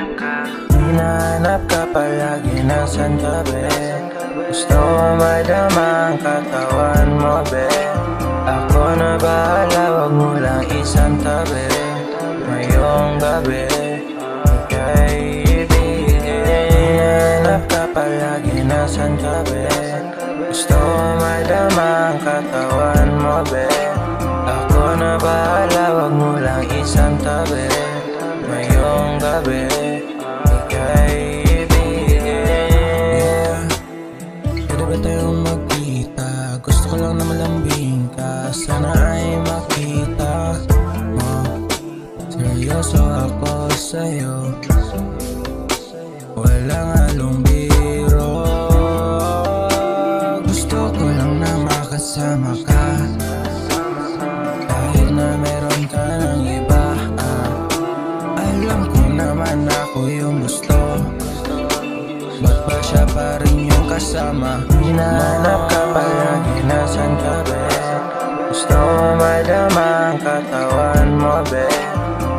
Hinahanap ka palagi, nasan ka be? Gusto ko madama ang katawan mo be. Ako na bahala, wag mo lang isang tabi. Ngayong gabi ika'y ibigay. Hinahanap ka palagi, nasan ka be? Gusto ko madama ang katawan mo be. Ako na bahala, wag mo lang isang tabi. Ngayong gabi ika'y ibigay. Pwede ba tayong magkita? Gusto ko lang na malambing ka. Sana ay makita mo seryoso ako sa'yo. Walang halong biro. Gusto ko lang na makasama ka. Kahit na meron ka ng iba, alam ko naman ako yung gusto. Ba't ba siya pa rin yung kasama? Hinahanap ka palagi, nasan ka be? Gusto ko madama ang katawan mo be.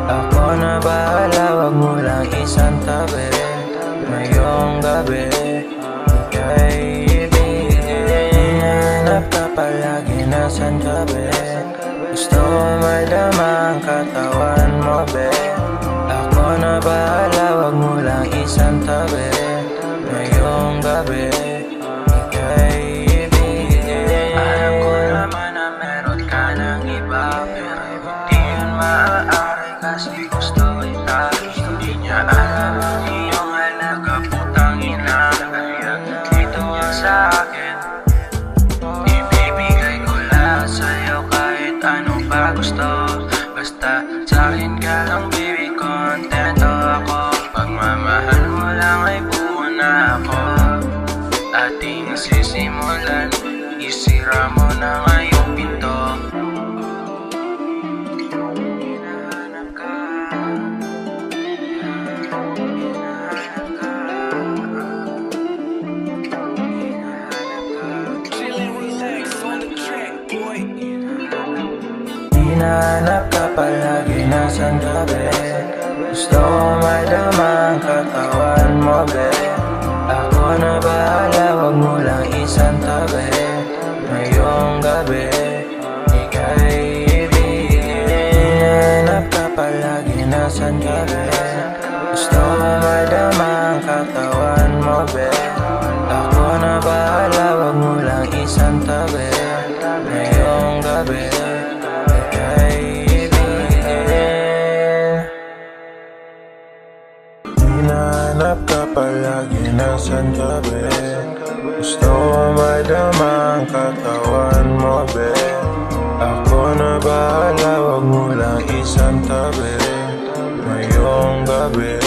Ako na bahala, wag mo lang isang tabi. Ngayong gabi ika'y ibigay. Hinahanap ka palagi, nasan ka be? Gusto ko madama ang katawan mo be. Ako na bahala, wag mo lang isang tabi. Ngayong gabi ika'y ibigay. Alam ko naman na meron ka ng iba, pero hindi yun maaari kasi gusto kita. Hindi niya alam ang iyong halaga, putang ina. Kaya dito ka sa akin, ibibigay ko lahat sa'yo kahit anong pa gusto. Basta sa'kin ka lang baby, kontento ako. Pagmamahal mo lang ay buo na ako. Ating sisimulan, isira mo na ngayong pinto. Hinahanap ka, hinahanap ka, hinahanap ka. Hinahanap ka palagi, nasan ka be? Gusto ko madama ang katawan mo be. Ako na bahala, wag mo lang isang tabi. Ngayong gabi ika'y ibigay. Hinahanap ka palagi, nasan ka be? Gusto ko madama ang katawan mo be. Ako na bahala, wag mo lang isang tabi. Ngayong gabi ika'y ibigay. Hinahanap ka palagi, nasan ka be? Gusto ko madama ang katawan mo be. Ako na bahala, wag mo lang isang tabi. Ngayong gabi